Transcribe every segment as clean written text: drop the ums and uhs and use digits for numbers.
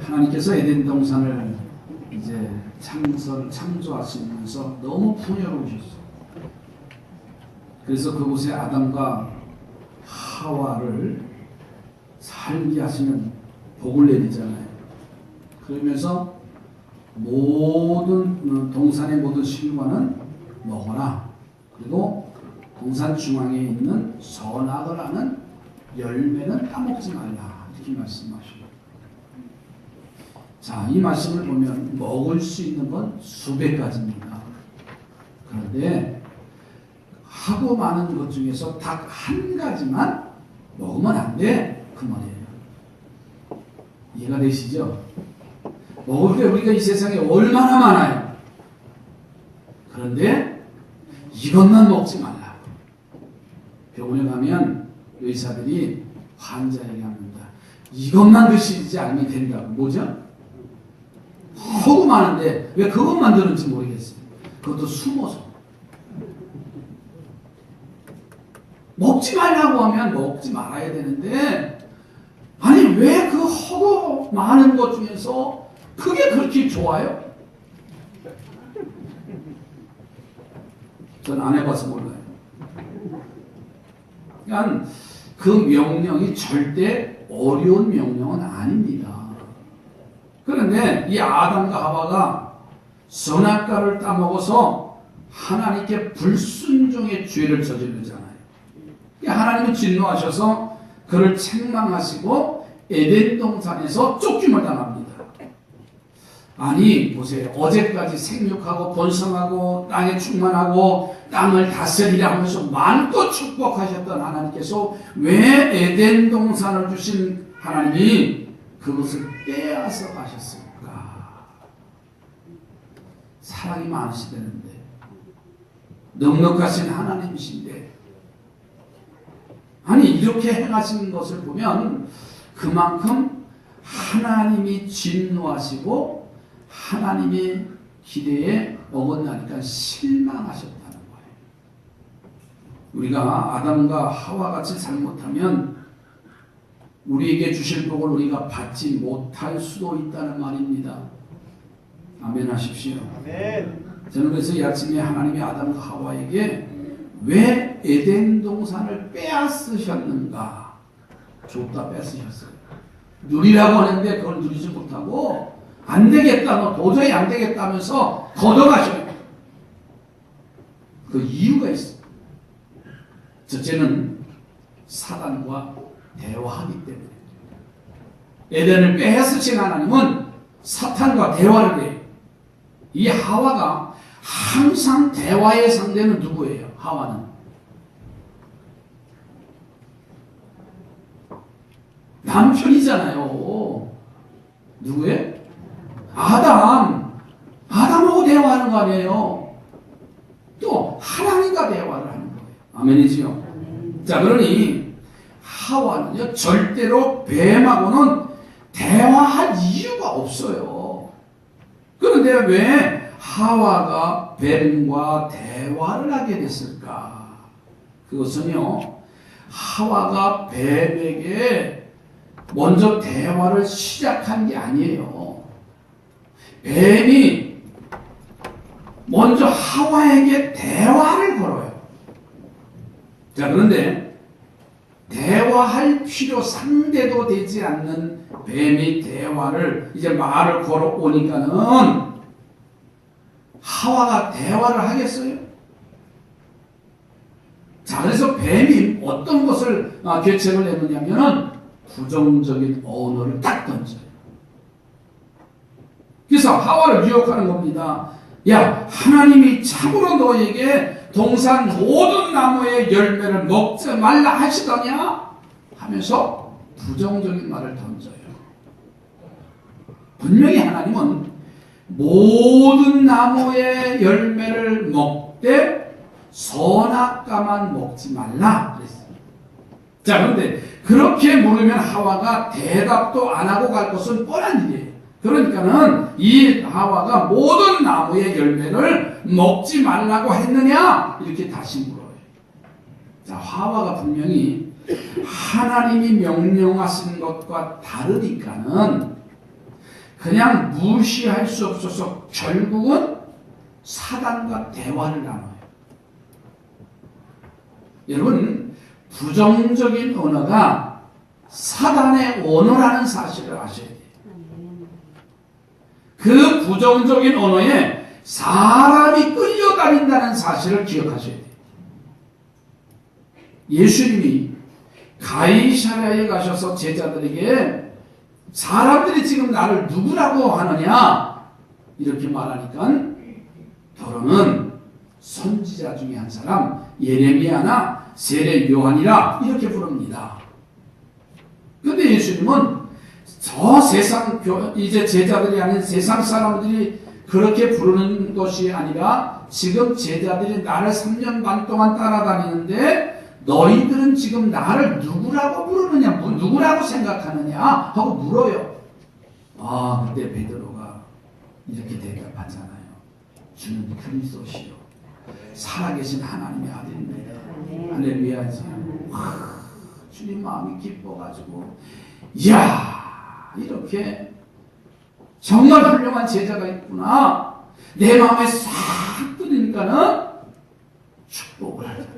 하나님께서 에덴 동산을 이제 창조하시면서 너무 풍요로우셨어요. 그래서 그곳에 아담과 하와를 살게 하시는 복을 내리잖아요. 그러면서 모든 동산의 모든 실과는 먹어라. 그리고 동산 중앙에 있는 선악을 아는 열매는 따먹지 말라. 이렇게 말씀하시고. 자, 이 말씀을 보면 먹을 수 있는 건 수백 가지입니다. 그런데 하고 많은 것 중에서 딱 한 가지만 먹으면 안 돼. 그 말이에요. 이해가 되시죠? 먹을 게 우리가 이 세상에 얼마나 많아요. 그런데 이것만 먹지 말라. 병원에 가면 의사들이 환자에게 합니다. 이것만 드시지 않으면 된다고. 뭐죠? 허구 많은데 왜 그것만 드는지 모르겠어요. 그것도 숨어서. 먹지 말라고 하면 먹지 말아야 되는데, 아니 왜 그 허구 많은 것 중에서 그게 그렇게 좋아요? 전 안 해봐서 몰라요. 그러니까 그 명령이 절대 어려운 명령은 아닙니다. 그런데 이 아담과 하와가 선악과를 따먹어서 하나님께 불순종의 죄를 저지르잖아요. 하나님은 진노하셔서 그를 책망하시고 에덴 동산에서 쫓김을 당합니다. 아니 보세요. 어제까지 생육하고 번성하고 땅에 충만하고 땅을 다스리라 하면서 많고 축복하셨던 하나님께서 왜 에덴 동산을 주신 하나님이 그것을 빼앗아 가셨을까? 사랑이 많으시다는데, 넉넉하신 하나님이신데, 아니 이렇게 행하시는 것을 보면 그만큼 하나님이 진노하시고 하나님의 기대에 어긋나니까 실망하셨다는 거예요. 우리가 아담과 하와 같이 잘못하면 우리에게 주실 복을 우리가 받지 못할 수도 있다는 말입니다. 아멘 하십시오. 아멘. 저는 그래서 이 아침에 하나님이 아담과 하와에게 왜 에덴 동산을 빼앗으셨는가? 줬다 뺏으셨어요. 누리라고 하는데 그걸 누리지 못하고 안 되겠다, 너 도저히 안 되겠다면서 걷어가셔요. 그 이유가 있어요. 첫째는 사단과 대화하기 때문에. 에덴을 빼앗으신 하나님은 사탄과 대화를 해요. 이 하와가 항상 대화의 상대는 누구예요? 하와는. 남편이잖아요. 누구예요? 아담. 아담하고 대화하는 거 아니에요. 또 하나님과 대화를 하는 거예요. 아멘이지요? 자, 그러니 하와는요 절대로 뱀하고는 대화할 이유가 없어요. 그런데 왜 하와가 뱀과 대화를 하게 됐을까? 그것은요 하와가 뱀에게 먼저 대화를 시작한 게 아니에요. 뱀이 먼저 하와에게 대화를 걸어요. 자, 그런데 대화할 필요 상대도 되지 않는 뱀이 대화를 이제 말을 걸어오니까는 하와가 대화를 하겠어요? 자, 그래서 뱀이 어떤 것을 계책을 내느냐면은 부정적인 언어를 딱 던져요. 그래서 하와를 유혹하는 겁니다. 야, 하나님이 참으로 너에게 동산 모든 나무의 열매를 먹지 말라 하시더냐? 하면서 부정적인 말을 던져요. 분명히 하나님은 모든 나무의 열매를 먹되 선악과만 먹지 말라 그랬어요. 자, 그런데 그렇게 물으면 하와가 대답도 안 하고 갈 것은 뻔한 일이에요. 그러니까는 이 하와가 모든 나무의 열매를 먹지 말라고 했느냐? 이렇게 다시 물어요. 자, 하와가 분명히 하나님이 명령하신 것과 다르니까는 그냥 무시할 수 없어서 결국은 사단과 대화를 나눠요. 여러분, 부정적인 언어가 사단의 언어라는 사실을 아셔야 돼요. 그 부정적인 언어에 사람이 끌려다닌다는 사실을 기억하셔야 돼요. 예수님이 가이사랴에 가셔서 제자들에게 사람들이 지금 나를 누구라고 하느냐 이렇게 말하니까 더러는 선지자 중에 한 사람 예레미야나 세례 요한이라 이렇게 부릅니다. 근데 예수님은 저 세상 이제 제자들이 아닌 세상 사람들이 그렇게 부르는 것이 아니라 지금 제자들이 나를 3년 반 동안 따라다니는데 너희들은 지금 나를 누구라고 부르느냐, 누구라고 생각하느냐 하고 물어요. 아, 그때 베드로가 이렇게 대답하잖아요. 주는 그리스도시요 살아계신 하나님의 아들입니다. 할렐루야지. 주님 마음이 기뻐가지고 이야, 이렇게 정말 훌륭한 제자가 있구나. 내 마음에 싹 들으니까는 축복을 하더라.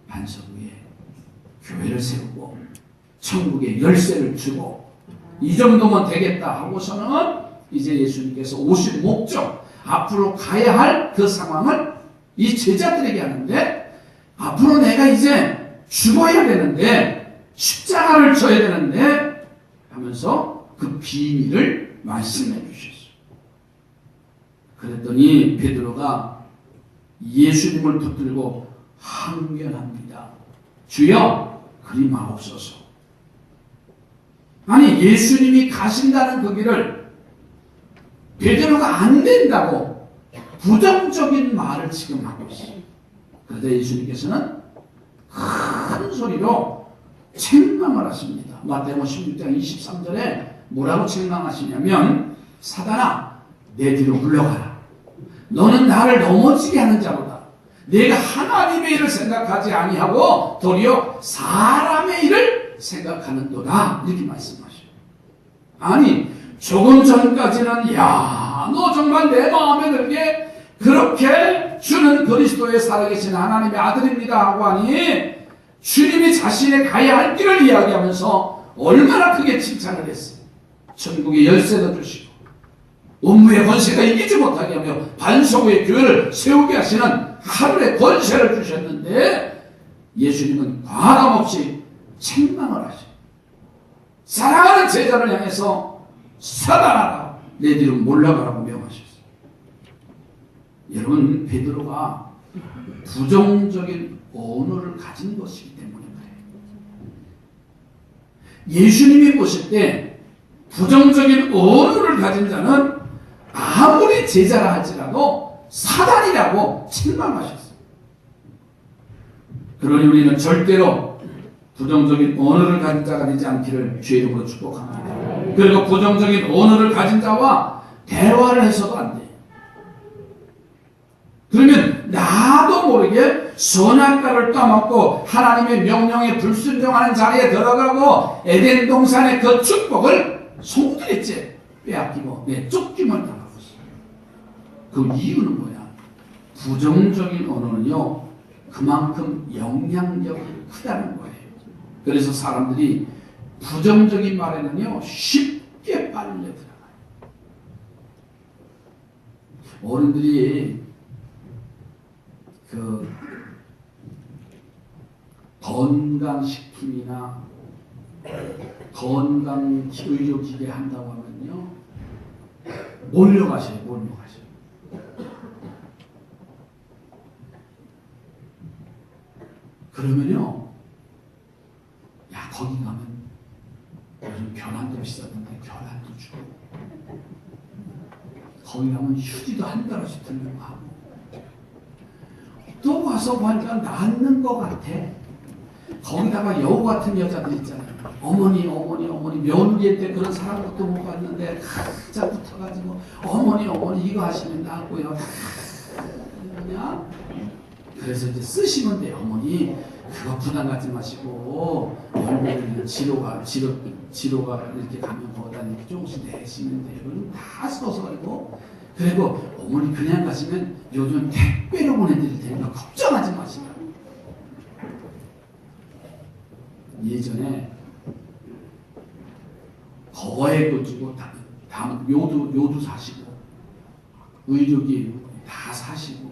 반석 위에 교회를 세우고 천국에 열쇠를 주고 이 정도면 되겠다 하고서는 이제 예수님께서 오실 목적, 앞으로 가야 할 그 상황을 이 제자들에게 하는데, 앞으로 내가 이제 죽어야 되는데 십자가를 져야 되는데 하면서 그 비밀을 말씀해 주셨어요. 그랬더니 베드로가 예수님을 붙들고 항변합니다. 주여 그리 마옵소서. 아니, 예수님이 가신다는 그 길을 베드로가 안 된다고 부정적인 말을 지금 하고 있어요. 그런데 예수님께서는 큰 소리로 책망을 하십니다. 마태복음 16장 23절에 뭐라고 책망하시냐면, 사단아 내 뒤로 물러가라. 너는 나를 넘어지게 하는 자로다. 내가 하나님의 일을 생각하지 아니하고 도리어 사람의 일을 생각하는도다. 이렇게 말씀하셔요. 아니, 조금 전까지는 야, 너 정말 내 마음에 들게 그렇게 주는 그리스도의 살아계신 하나님의 아들입니다 하고 하니, 주님이 자신의 가야 할 길을 이야기하면서 얼마나 크게 칭찬을 했어요. 천국의 열쇠도 주시고 음부의 권세가 이기지 못하게 하며 반석 위에 교회를 세우게 하시는 하늘의 권세를 주셨는데, 예수님은 과감없이 책망을 하셔요. 사랑하는 제자를 향해서 사단아라 내 뒤로 몰라가라고 명하셨어요. 여러분, 베드로가 부정적인 언어를 가진 것이기 때문에 그래요. 예수님이 보실 때 부정적인 언어를 가진 자는 아무리 제자라 할지라도 사단이라고 책망하셨어요. 그러니 우리는 절대로 부정적인 언어를 가진 자가 되지 않기를 주의 이름으로 축복합니다. 그리고 부정적인 언어를 가진 자와 대화를 해서도 안 돼요. 그러면 나도 모르게 선악과를 따먹고 하나님의 명령에 불순종하는 자리에 들어가고 에덴 동산의 그 축복을 송두리째 빼앗기고 쫓김을 당하고 있어요. 그 이유는 뭐야? 부정적인 언어는요, 그만큼 영향력이 크다는 거예요. 그래서 사람들이 부정적인 말에는요 쉽게 빨려 들어가요. 어른들이 그 건강식품이나 건강의료기계 한다고 하면요 몰려가셔요. 그러면요, 야, 거기 가면 요즘 견환도 비싸던데 견환도 주고, 거기 가면 휴지도 한 달씩 들고 하고, 또 가서 보니까 낫는 것 같아. 거기다가 여우 같은 여자들 있잖아요. 어머니 며느리한테 그런 사람도 못 봤는데 각자 붙어가지고 어머니 이거 하시면 낫고요. 그냥 그래서 이제 쓰시면 돼요. 어머니 그거 부담 갖지 마시고 얼굴에 지로가 이렇게 가면 거기다 이렇게 조금씩 내시면 돼요. 이건 다 써서 가지고. 그리고 어머니 그냥 가시면 요즘 택배로 보내드릴 테니까 걱정하지 마시고. 예전에 거액을 주고 다 요도 사시고 의료기 다 사시고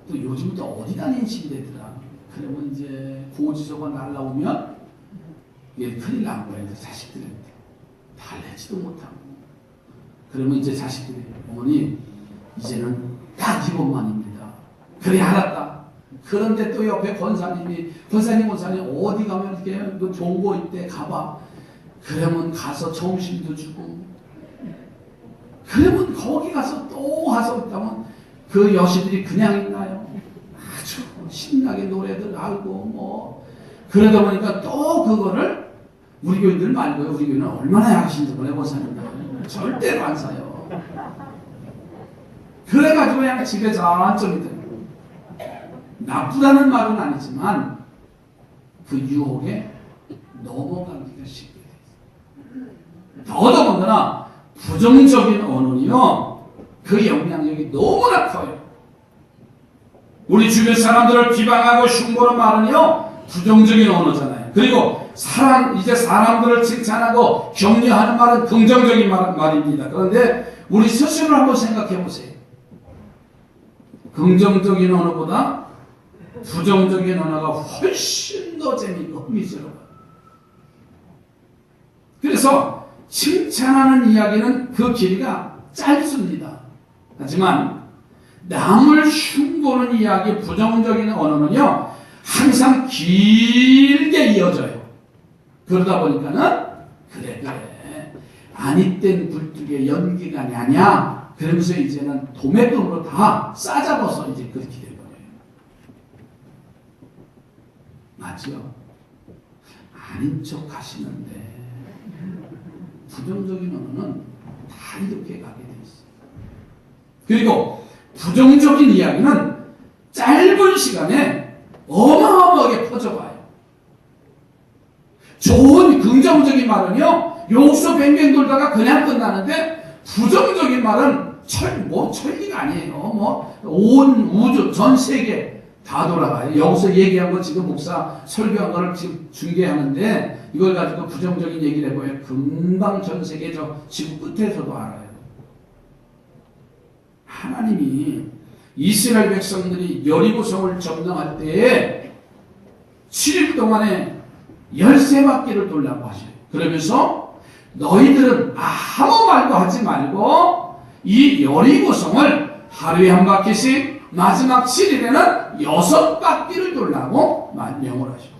또 요즘은 또 어디 다니는 시대더라. 그러면 이제 고지서가 날라오면 이게 큰일 난 거예요. 자식들한테 달래지도 못하고. 그러면 이제 자식들이 어머니 이제는 딱 이것만입니다. 그래 알았다. 그런데 또 옆에 권사님 어디 가면 이렇게 그 좋은 거 있대 가봐. 그러면 가서 점심도 주고. 그러면 거기 가서 또 가서 있다면 그 여시들이 그냥 있나요? 아주 신나게 노래들 알고 뭐 그러다 보니까 또 그거를 우리 교인들 말고요. 우리 교인은 얼마나 약신지 보내 권사님들 절대로 안 사요. 그래가지고 그냥 집에 잔점이 돼요. 나쁘다는 말은 아니지만 그 유혹에 넘어가기가 쉽게 돼요. 더더군다나 부정적인 언어는요, 그 영향력이 너무나 커요. 우리 주변 사람들을 비방하고 흉보는 말은요, 부정적인 언어잖아요. 그리고 이제 사람들을 칭찬하고 격려하는 말은 긍정적인 말입니다. 그런데 우리 스스로 한번 생각해 보세요. 긍정적인 언어보다 부정적인 언어가 훨씬 더 재미있고 흥미스러워요. 그래서 칭찬하는 이야기는 그 길이가 짧습니다. 하지만 남을 흉보는 이야기, 부정적인 언어는요, 항상 길게 이어져요. 그러다 보니까는 그래 아니땐 굴뚝에 연기가 나냐 그러면서 이제는 도매금으로 다 싸잡아서 이제 그렇게 돼버려요. 맞죠? 아닌 척 하시는데 부정적인 언어는 다 이렇게 가게 돼 있어요. 그리고 부정적인 이야기는 짧은 시간에 어마어마하게 퍼져가요. 좋은 긍정적인 말은요, 욕서 뱅뱅 돌다가 그냥 끝나는데, 부정적인 말은 천리가 아니에요. 온 우주, 전 세계 다 돌아가요. 여기서 얘기한 거 지금 목사 설교한 거를 지금 중계하는데, 이걸 가지고 부정적인 얘기를 해보면 금방 전 세계 저 지구 끝에서도 알아요. 하나님이 이스라엘 백성들이 여리고성을 점령할 때에 7일 동안에 13바퀴를 돌라고 하셔요. 그러면서 너희들은 아무 말도 하지 말고 이 여리고성을 하루에 한 바퀴씩 마지막 7일에는 6바퀴를 돌라고 명을 하셔요.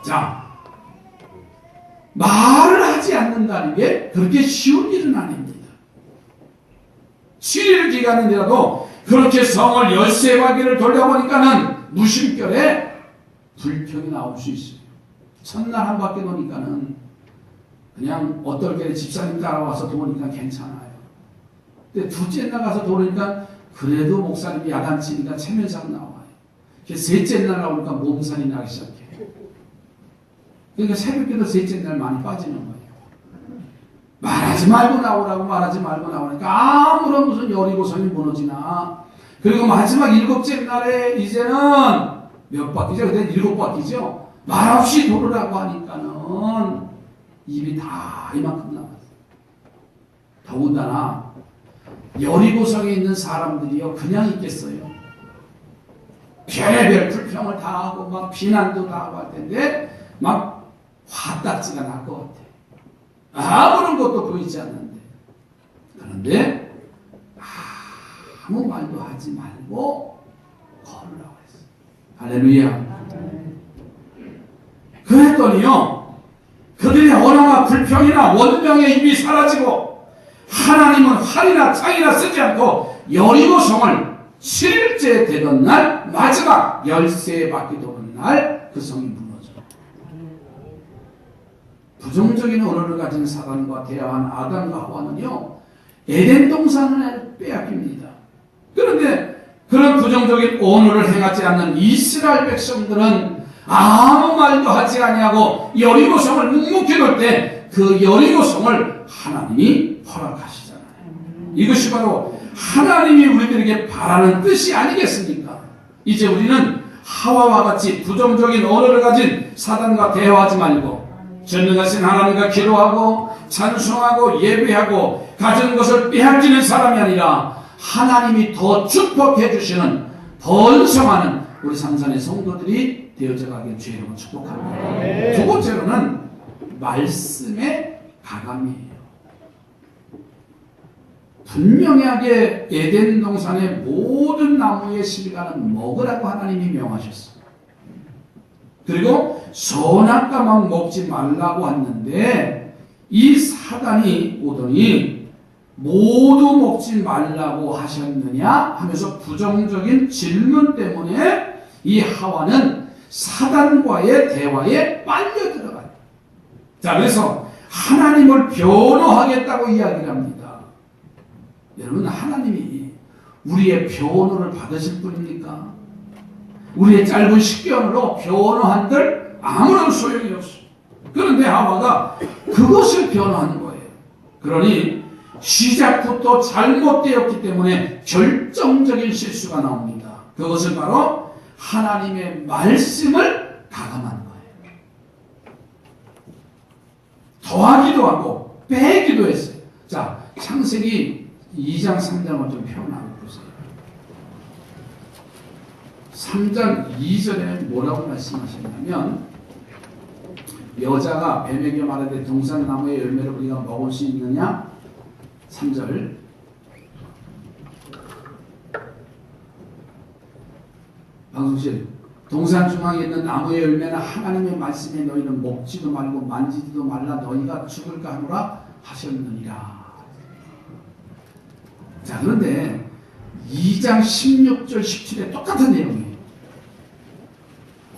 자, 말을 하지 않는다는 게 그렇게 쉬운 일은 아닙니다. 7일 기간인데라도 그렇게 성을 13바퀴를 돌려보니까는 무심결에 불평이 나올 수 있어요. 첫날 한 바퀴 도니까는 그냥 어떨 집사님 따라와서 도니까 괜찮아요. 근데 둘째 날 가서 도니까 그래도 목사님이 야단치니까 체면상 나와요. 셋째 날 나오니까 몸살이 나기 시작해요. 그러니까 새벽에도 셋째 날 많이 빠지는 거예요. 말하지 말고 나오라고 말하지 말고 나오니까 아무런 무슨 여리고성이 무너지나. 그리고 마지막 7째 날에 이제는 몇 바퀴죠? 그때 7바퀴죠? 말없이 돌으라고 하니까는 입이 다 이만큼 나왔어요. 더군다나 여리고성에 있는 사람들이요, 그냥 있겠어요. 별의별 불평을 다 하고 막 비난도 다 하고 할 텐데 막 화딱지가 날 것 같아요. 아무런 것도 보이지 않는데. 그런데 아무 말도 하지 말고 걸으라고 했어요. 할렐루야. 그랬더니요, 그들의 언어나 불평이나 원명의 입이 사라지고 하나님은 활이나 창이나 쓰지 않고 여리고성을 7일째 되던 날 마지막 13바퀴 도는 날 그 성이 무너져요. 부정적인 언어를 가진 사단과 대화한 아담과 하와는요, 에덴 동산을 빼앗깁니다. 그런데 그런 부정적인 부정적인 언어를 행하지 않는 이스라엘 백성들은 아무 말도 하지 아니하고 여리고성을 묵묵히 돌 때 그 여리고성을 하나님이 허락하시잖아요. 이것이 바로 하나님이 우리들에게 바라는 뜻이 아니겠습니까? 이제 우리는 하와와 같이 부정적인 언어를 가진 사단과 대화하지 말고 전능하신 하나님과 기도하고 찬송하고 예배하고 가진 것을 빼앗기는 사람이 아니라 하나님이 더 축복해 주시는 번성하는 우리 삼산의 성도들이 되어져 가길 주의 이름으로 축복합니다. 두 번째로는 말씀의 가감이에요. 분명하게 에덴 동산의 모든 나무의 실과는 먹으라고 하나님이 명하셨어요. 그리고 선악과만 먹지 말라고 했는데 이 사단이 오더니 모두 먹지 말라고 하셨느냐 하면서 부정적인 질문 때문에 이 하와는 사단과의 대화에 빨려 들어가요. 자, 그래서 하나님을 변호하겠다고 이야기를 합니다. 여러분, 하나님이 우리의 변호를 받으실 분입니까? 우리의 짧은 식견으로 변호한들 아무런 소용이 없어. 그런데 하와가 그것을 변호하는 거예요. 그러니 시작부터 잘못되었기 때문에 결정적인 실수가 나옵니다. 그것은 바로 하나님의 말씀을 가감하는 거예요. 더하기도 하고 빼기도 했어요. 자, 창세기 2장 3장을 좀 표현하고 보세요. 3장 2절에 뭐라고 말씀하셨냐면 여자가 뱀에게 말하되 동산나무의 열매를 우리가 먹을 수 있느냐? 3절 방송실 동산 중앙에 있는 나무의 열매는 하나님의 말씀에 너희는 먹지도 말고 만지지도 말라 너희가 죽을까 하노라 하셨느니라. 자, 그런데 2장 16절 17에 똑같은 내용이에요.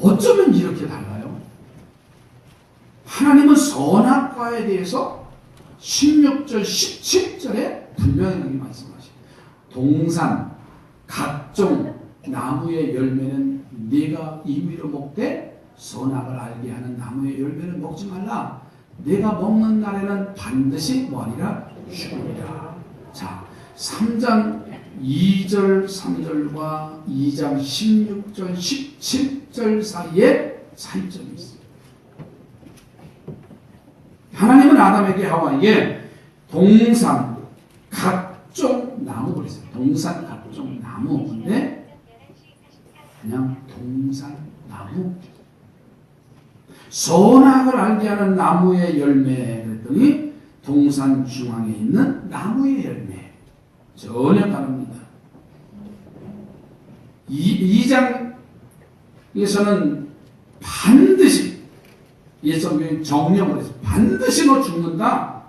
어쩌면 이렇게 달라요? 하나님은 선악과에 대해서 16절 17절에 분명하게 말씀하시죠. 동산 각종 나무의 열매는 네가 임의로 먹되 선악을 알게 하는 나무의 열매는 먹지 말라. 네가 먹는 날에는 반드시 뭐하니라? 죽으리라. 자, 3장 2절 3절과 2장 16절 17절 사이에 차이점이 있어요. 하나님은 아담에게 하와에게 동산 각종 나무 그랬어요. 동산 각종 나무인데 그냥 동산 나무, 선악을 알게 하는 나무의 열매 그랬더니 동산 중앙에 있는 나무의 열매 전혀 다릅니다. 2장에서는 반드시 예수님이 정령을 해서 반드시 너 죽는다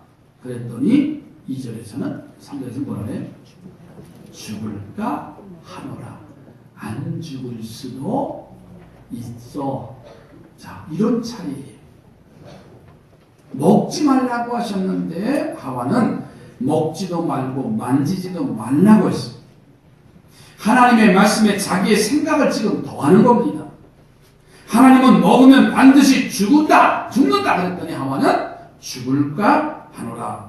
그랬더니 2절에서는 3절에서 뭐라 해요? 죽을까 하노라. 안 죽을 수도 있어. 자, 이런 차이예요. 먹지 말라고 하셨는데 하와는 먹지도 말고 만지지도 말라고 했어요. 하나님의 말씀에 자기의 생각을 지금 더하는 겁니다. 하나님은 먹으면 반드시 죽는다 그랬더니 하와는 죽을까 하노라.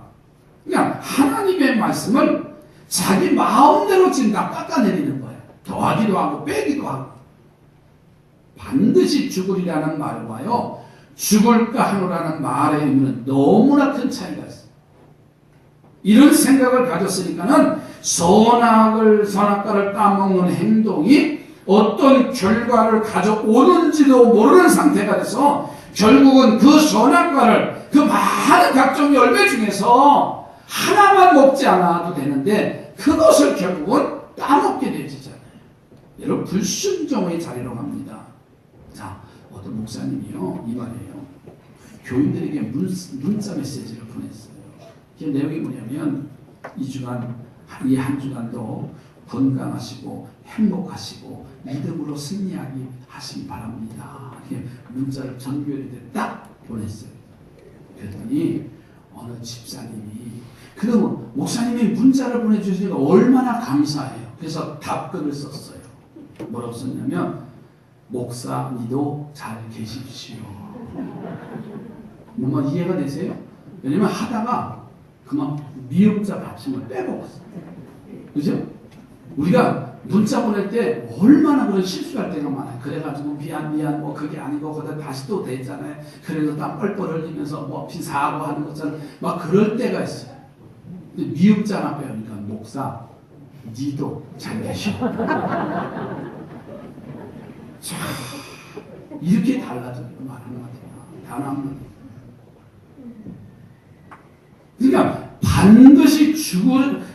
그냥 하나님의 말씀을 자기 마음대로 지금 다 깎아내리는 거예요. 더하기도 하고 빼기도 하고. 반드시 죽으리라는 말과요 죽을까 하노라는 말의 의미는 너무나 큰 차이가 있어요. 이런 생각을 가졌으니까는 선악과를 따먹는 행동이 어떤 결과를 가져오는지도 모르는 상태가 돼서 결국은 그 선악과를 그 많은 각종 열매 중에서 하나만 먹지 않아도 되는데 그것을 결국은 따먹게 되잖아요. 여러분, 불순종의 자리로 갑니다. 자, 어떤 목사님이요 이 말이에요. 교인들에게 문자 메시지를 보냈어요. 그 내용이 뭐냐면 이 주간 이 한 주간도 건강하시고 행복하시고 믿음으로 승리하기 하시기 바랍니다. 이렇게 문자를 전교회에 딱 보냈어요. 그랬더니 어느 집사님이 그러면 목사님이 문자를 보내주시니까 얼마나 감사해요. 그래서 답글을 썼어요. 뭐라고 썼냐면 목사 니도 잘 계십시오. 뭔가 이해가 되세요? 왜냐면 하다가 그만 미음자 받침을 빼먹었어. 그죠? 우리가 문자 보낼 때 얼마나 그런 실수할 때가 많아요. 그래가지고 미안 뭐 그게 아니고 그러다 다시 또 되잖아요. 그래도 땀 뻘뻘 흘리면서 뭐 사과하는 것처럼 막 그럴 때가 있어요. 미음자나 빼니까 목사 니도 잘 계셔. 자, 이렇게 달라져요. 말하는 것 같아요. 단합니다. 그러니까 반드시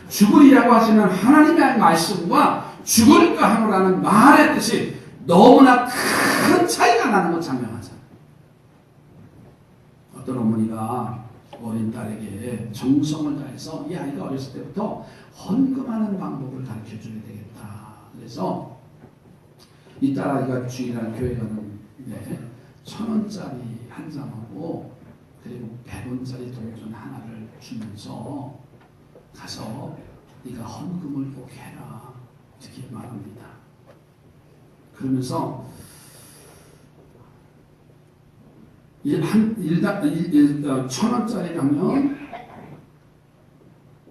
죽으리라고 하시는 하나님의 말씀과 죽을까 하노라는 말의 뜻이 너무나 큰 차이가 나는 것 장명하잖아요. 어떤 어머니가 어린 딸에게 정성을 다해서 이 아이가 어렸을 때부터 헌금하는 방법을 가르쳐줘야 되겠다. 그래서 이 딸아이가 주일날 교회 가는데 1,000원짜리 한 장하고 그리고 100원짜리 동전 하나를 주면서 가서 네가 헌금을 꼭 해라 이렇게 말합니다. 그러면서 1,000원짜리라면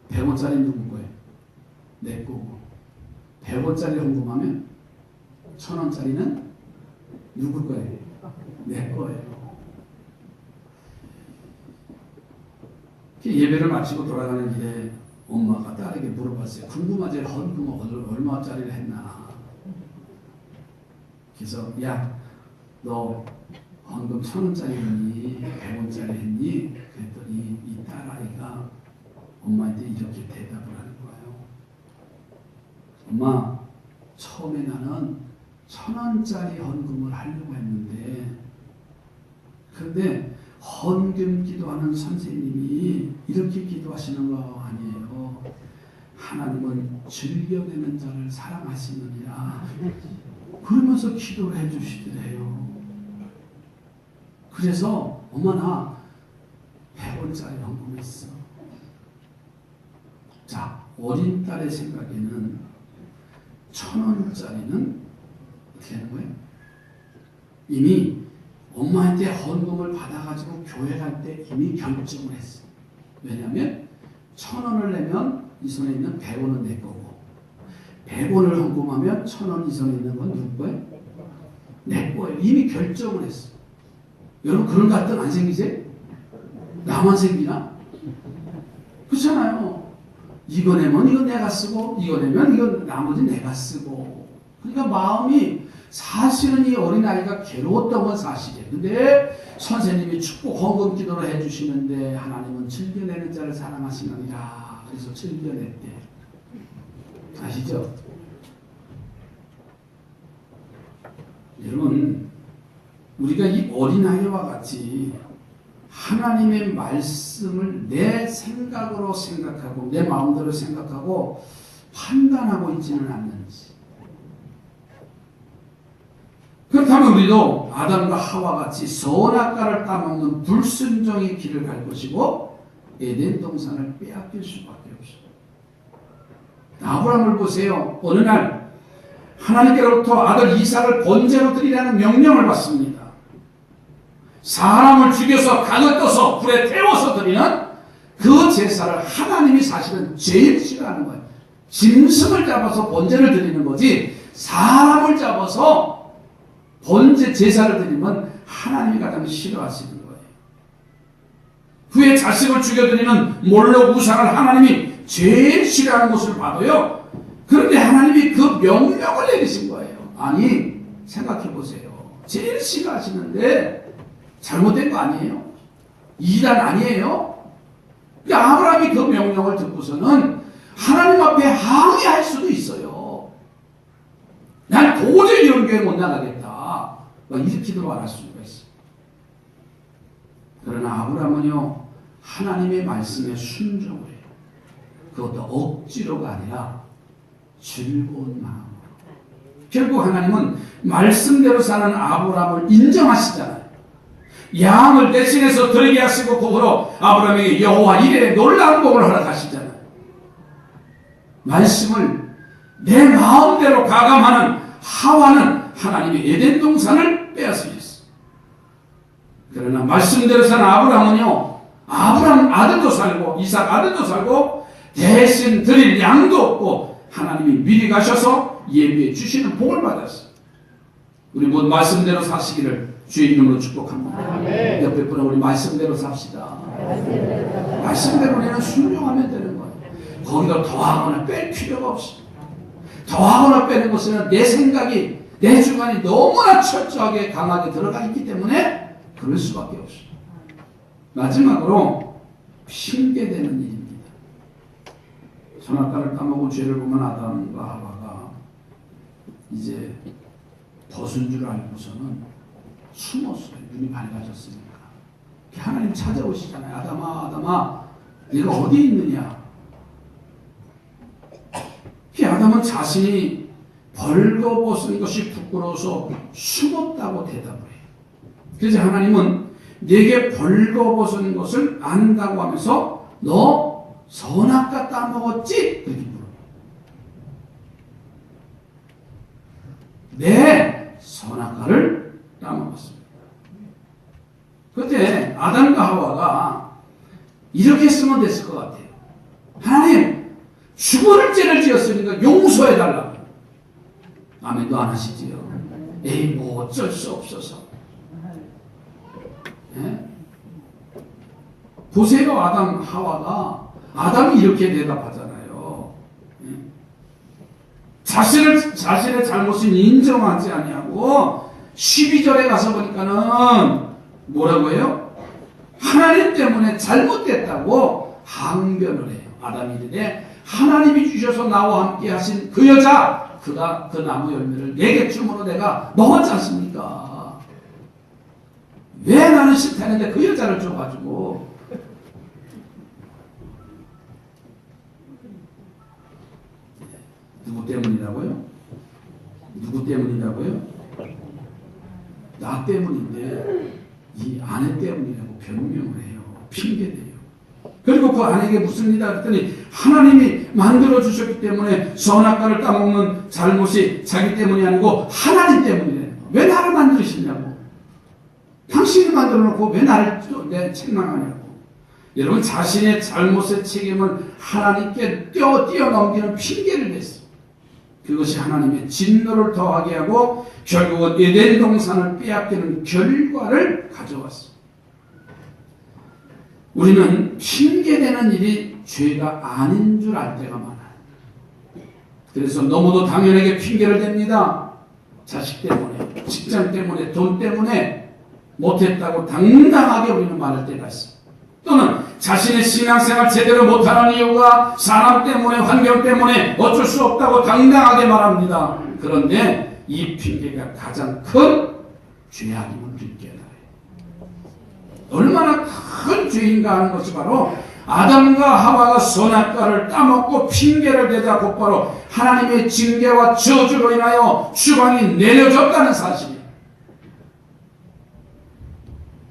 100원짜리 누구 거예요? 내 거고 100원짜리 헌금하면 1,000원짜리는 누구 거예요? 내 거예요. 예배를 마치고 돌아가는 길에 엄마가 딸에게 물어봤어요. 궁금하지? 헌금 얼마짜리를 했나? 그래서 야, 너 헌금 1,000원짜리 했니? 100원짜리 했니? 그랬더니 이 딸아이가 엄마한테 이렇게 대답을 하는 거예요. 엄마, 처음에 나는 1,000원짜리 헌금을 하려고 했는데 그런데 헌금 기도하는 선생님이 이렇게 기도하시는 거 아니에요. 하나님은 즐겨내는 자를 사랑하시느니라. 그러면서 기도를 해주시더래요. 그래서 엄마 나 100원짜리 헌금했어. 자, 어린 딸의 생각에는 1,000원짜리는 어떻게 하는 거예요? 이미 엄마한테 헌금을 받아가지고 교회 갈 때 이미 결정을 했어. 왜냐하면 1,000원을 내면 이 손에 있는 100원은 내 거고 100원을 헌금하면 1,000원 이 손에 있는 건 누구 거예요? 내 거예요. 이미 결정을 했어. 여러분 그런 갈등 안 생기세요? 나만 생기나? 그렇잖아요. 이거 내면 이거 내가 쓰고 이거 내면 이거 나머지 내가 쓰고 그러니까 마음이 사실은 이 어린아이가 괴로웠던 건 사실이에요. 근데 선생님이 축복 헌금 기도를 해주시는데 하나님은 즐겨내는 자를 사랑하시느니라. 그래서 즐겨냈대. 아시죠? 여러분 우리가 이 어린아이와 같이 하나님의 말씀을 내 생각으로 생각하고 내 마음대로 생각하고 판단하고 있지는 않는지. 그렇다면 우리도 아담과 하와 같이 선악과를 따먹는 불순종의 길을 갈 것이고 에덴 동산을 빼앗길 수밖에 없어요. 아브라함을 보세요. 어느 날 하나님께로부터 아들 이삭을 번제로 드리라는 명령을 받습니다. 사람을 죽여서 강을 떠서 불에 태워서 드리는 그 제사를 하나님이 사실은 제일 싫어하는 거예요. 짐승을 잡아서 번제를 드리는 거지 사람을 잡아서 번제 제사를 드리면 하나님이 가장 싫어하시는 거예요. 후에 자식을 죽여드리는 몰록 우상을 하나님이 제일 싫어하는 것을 봐도요. 그런데 하나님이 그 명령을 내리신 거예요. 아니 생각해 보세요. 제일 싫어하시는데 잘못된 거 아니에요? 이단 아니에요? 아브라함이 그 명령을 듣고서는 하나님 앞에 항의할 수도 있어요. 난 도저히 이런 교회 못 나가겠다. 이렇게도 말할 수가 있어요. 그러나 아브라함은요 하나님의 말씀에 순종을 해요. 그것도 억지로가 아니라 즐거운 마음으로. 결국 하나님은 말씀대로 사는 아브라함을 인정하시잖아요. 양을 대신해서 드리게 하시고 그 후로 아브라함에게 여호와 이레의 놀라운 복을 허락하시잖아요. 말씀을 내 마음대로 가감하는 하와는 하나님의 에덴 동산을 빼앗으셨어요. 그러나 말씀대로서는 아브라함은요, 아브라함 아들도 살고 이삭 아들도 살고 대신 드릴 양도 없고 하나님이 미리 가셔서 예비해 주시는 복을 받았어요. 우리 모두 말씀대로 사시기를 주의 이름으로 축복합니다. 아멘. 옆에 분은 우리 말씀대로 삽시다. 말씀대로 우리는 순종하면 되는 거예요. 거기다 더하거나 뺄 필요가 없습니다. 더하거나 빼는 것은 내 생각이, 내 주관이 너무나 철저하게 강하게 들어가 있기 때문에 그럴 수밖에 없습니다. 마지막으로 핑계대는 일입니다. 선악과를 따먹은 죄를 보면 아담과 하와가 이제 벗은 줄 알고서는 숨었어요. 눈이 밝아졌으니까. 하나님 찾아오시잖아요. 아담아, 아담아, 네가 어디 있느냐? 아담은 자신이 벌거벗은 것이 부끄러워서 숨었다고 대답을 해요. 그래서 하나님은 내게 벌거벗은 것을 안다고 하면서 너 선악과 따먹었지? 그렇게 물어요. 네, 선악과를 따먹었습니다. 그때 아담과 하와가 이렇게 했으면 됐을 것 같아요. 하나님, 죽을 죄를 지었으니까 용서해달라고. 아멘도 안 하시지요. 에이, 뭐 어쩔 수 없어서. 네? 보세요, 아담, 하와가. 아담이 이렇게 대답하잖아요. 네? 자신의 잘못을 인정하지 아니하고 12절에 가서 보니까는 뭐라고 해요? 하나님 때문에 잘못됐다고 항변을 해요. 아담이 이르되 하나님이 주셔서 나와 함께 하신 그 여자, 그가 그 나무 열매를 내게 줌으로 내가 먹었지 않습니까? 왜 나는 싫다는데 그 여자를 줘가지고. 누구 때문이라고요? 누구 때문이라고요? 나 때문인데 이 아내 때문이라고 변명을 해요. 핑계대요. 그리고 그 아내에게 묻습니다. 그랬더니 하나님이 만들어주셨기 때문에 선악과를 따먹는 잘못이 자기 때문이 아니고 하나님 때문이래요. 왜 나를 만드시냐고. 당신이 만들어놓고 왜 나를 책망하냐고. 여러분, 자신의 잘못의 책임을 하나님께 뛰어넘기는 핑계를 냈어요. 그것이 하나님의 진노를 더하게 하고 결국은 에덴 동산을 빼앗기는 결과를 가져왔어요. 우리는 핑계대는 일이 죄가 아닌 줄 알 때가 많아요. 그래서 너무도 당연하게 핑계를 댑니다. 자식 때문에, 직장 때문에, 돈 때문에 못했다고 당당하게 우리는 말할 때가 있어요. 또는 자신의 신앙생활 제대로 못하는 이유가 사람 때문에, 환경 때문에 어쩔 수 없다고 당당하게 말합니다. 그런데 이 핑계가 가장 큰 죄악임을 우리는 깨달아요. 얼마나 큰 죄인가 하는 것이 바로 아담과 하와가 선악과를 따먹고 핑계를 대자 곧바로 하나님의 징계와 저주로 인하여 주방이 내려졌다는 사실이에요.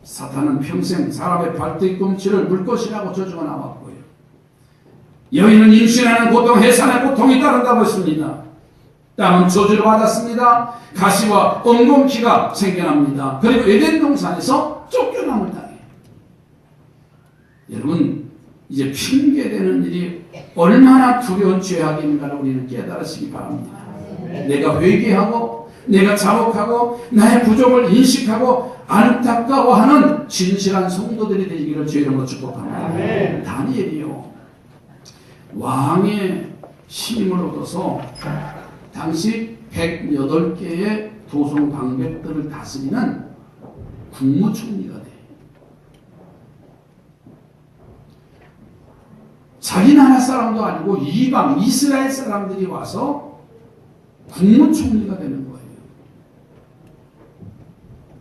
사탄은 평생 사람의 발뒤꿈치를 물 것이라고 저주가 나왔고요. 여인은 임신하는 고통, 해산의 고통이 따른다고 했습니다. 땅은 저주를 받았습니다. 가시와 엉겅퀴가 생겨납니다. 그리고 에덴 동산에서 쫓겨남을 당해요. 여러분, 이제 핑계대는 일이 얼마나 두려운 죄악인가를 우리는 깨달으시기 바랍니다. 내가 회개하고 내가 자복하고 나의 부족을 인식하고 안타까워하는 진실한 성도들이 되기를 주의 이름으로 축복합니다. 다니엘이요, 왕의 신임을 얻어서 당시 108개의 도성 방백들을 다스리는 국무총리가 돼요. 자기 나라 사람도 아니고 이방 이스라엘 사람들이 와서 국무총리가 되는 거예요.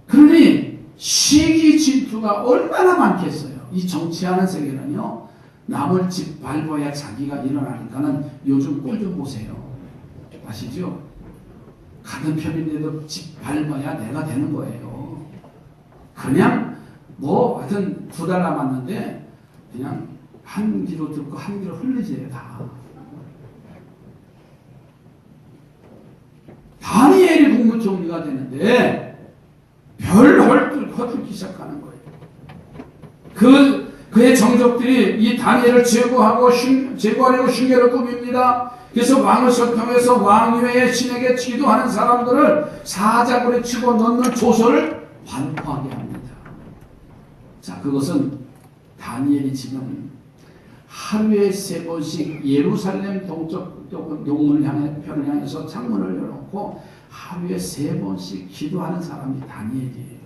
그러니 시기 질투가 얼마나 많겠어요. 이 정치하는 세계는요, 남을 집 밟아야 자기가 일어나니까는 요즘 꼴 좀 보세요. 아시죠? 같은 편인데도 집 밟아야 내가 되는 거예요. 그냥 뭐 하여튼 2달 남았는데 그냥 한 귀로 듣고 한 귀로 흘리지 다. 다니엘 국무총리가 되는데 별 헐뜯기 시작하는 거예요. 그의 정적들이 이 다니엘을 제거하려고 흉계를 꾸밉니다. 그래서 왕을 설명해서 왕위에 신에게 기도하는 사람들을 사자굴에 치고 넣는 조서를 반포하게 합니다. 자, 그것은 다니엘이 지금 하루에 3번씩 예루살렘 동쪽 편을 향해서 창문을 열어놓고 하루에 3번씩 기도하는 사람이 다니엘이에요.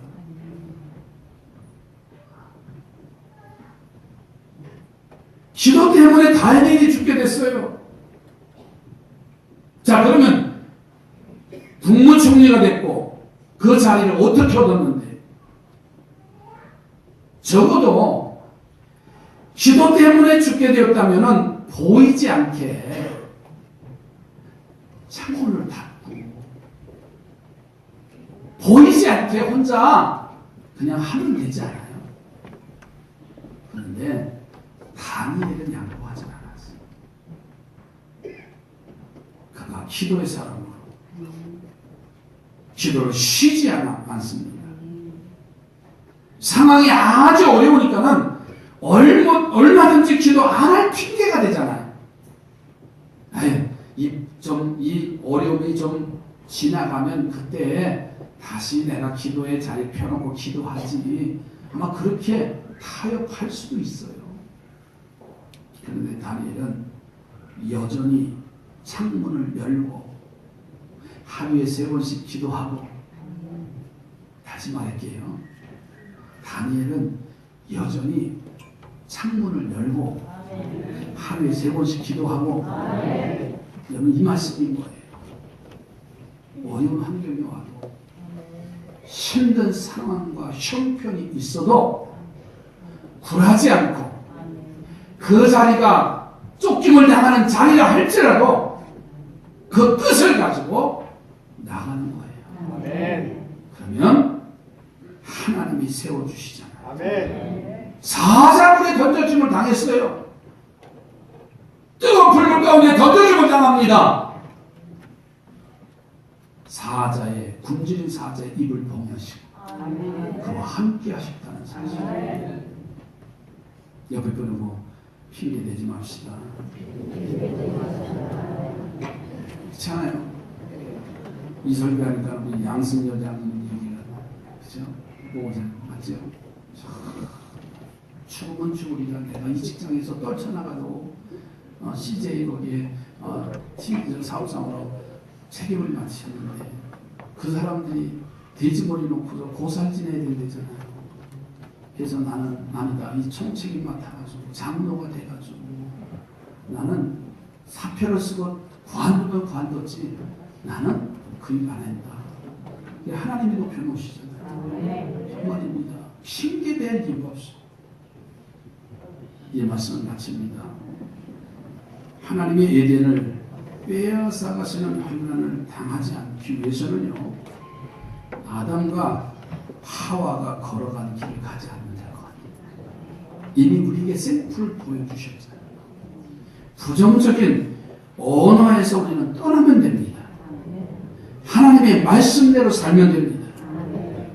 기도 때문에 다니엘이 죽게 됐어요. 자, 그러면 국무총리가 됐고 그 자리를 어떻게 얻었는데? 적어도 기도 때문에 죽게 되었다면 보이지 않게 창문을 닫고 보이지 않게 혼자 그냥 하면 되지 않아요? 그런데 다니엘은 양보하지 않았어요. 그가 기도의 사람으로 기도를 쉬지 않습니다. 상황이 아주 어려우니까는 얼마든지 기도 안 할 핑계가 되잖아요. 이 어려움이 좀 지나가면 그때 다시 내가 기도의 자리 펴놓고 기도하지. 아마 그렇게 타협할 수도 있어요. 그런데 다니엘은 여전히 창문을 열고 하루에 3번씩 기도하고, 다시 말할게요. 다니엘은 여전히 창문을 열고 하루에 3번씩 기도하고, 여러분 이 말씀인 거예요. 어려운 환경이 와도 힘든 상황과 형편이 있어도 굴하지 않고 그 자리가 쫓김을 당하는 자리라 할지라도 그 뜻을 가지고 나가는 거예요. 아멘. 그러면 하나님이 세워주시잖아요. 아멘. 사자굴에 던져짐을 당했어요. 뜨거운 불물 가운데 던져짐을 당합니다. 굶주린 사자의 입을 봉하시고 그와 함께 하셨다는 사실. 옆에 분하고 핑계 대지 맙시다. 그렇잖아요. 이 설교하니까 우리 양승여 장님 얘기가 그죠? 보고자 맞죠? 죽으면 죽으리라. 내가 이 직장에서 떨쳐나가도 CJ 거기에 TV 사업상으로 책임을 맡으셨는데 그 사람들이 돼지머리 놓고서 고살 지내야 된다잖아요. 그래서 나는 아니다. 이 총책임 맡아가지고 장로가 돼가지고 나는 사표를 쓰고 관두면 관뒀지 나는 그 일 안 한다. 하나님이 높여놓으시잖아요. 정말입니다. 핑계댈 이유가 없어. 이 말씀을 마칩니다. 하나님의 에덴을 빼앗아가시는 환난을 당하지 않기 위해서는요, 아담과 하와가 걸어간 길을 가지 않는 자가 이미 우리에게 샘플을 보여주셨잖아요. 부정적인 언어에서 우리는 떠나면 됩니다. 하나님의 말씀대로 살면 됩니다.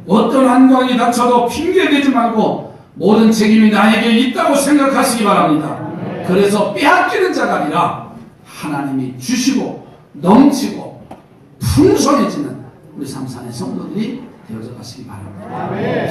어떤 한광이 닥쳐도 핑계대지 말고 모든 책임이 나에게 있다고 생각하시기 바랍니다. 그래서 빼앗기는 자가 아니라 하나님이 주시고 넘치고 풍성해지는 우리 삼산의 성도들이 되어져 가시기 바랍니다.